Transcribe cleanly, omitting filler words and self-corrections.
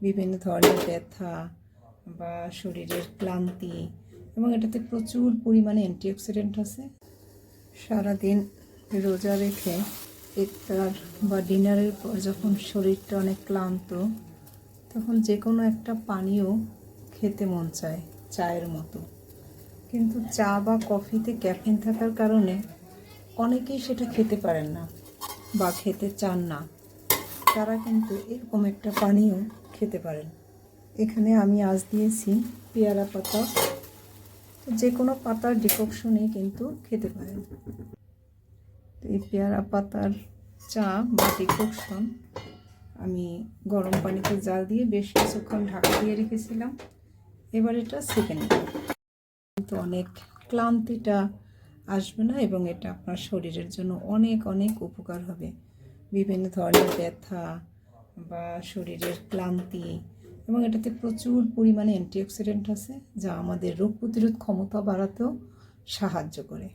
বিভিন্ন ধরনের ব্যথা বা শরীরের ক্লান্তি, এবং এটাতে প্রচুর পরিমাণে অ্যান্টিঅক্সিডেন্ট আছে। সারাদিন রোজা রেখে ইফতার বা ডিনারের পর যখন শরীরটা অনেক ক্লান্ত, তখন যে কোনো একটা পানীয় খেতে মন চায়, চায়ের মতো। কিন্তু চা বা কফিতে ক্যাফিন থাকার কারণে অনেকেই সেটা খেতে পারেন না বা খেতে চান না। তারা কিন্তু এরকম একটা পানীয় খেতে পারেন। এখানে আমি আজ দিয়েছি পেয়ারা পাতা, যে কোনো পাতার ডিককশনে কিন্তু খেতে পারেন। তো এই পেয়ারা পাতার চা বা ডিককশন আমি গরম পানিতে জাল দিয়ে বেশ কিছুক্ষণ ঢাকা দিয়ে রেখেছিলাম। এবার এটা সেঁকে নেব, কিন্তু অনেক ক্লান্তিটা আসবে না এবং এটা আপনার শরীরের জন্য অনেক অনেক উপকার হবে। বিভিন্ন ধরনের ব্যথা বা শরীরের ক্লান্তি, এবং এটাতে প্রচুর পরিমাণে অ্যান্টিঅক্সিডেন্ট আছে যা আমাদের রোগ প্রতিরোধ ক্ষমতা বাড়াতেও সাহায্য করে।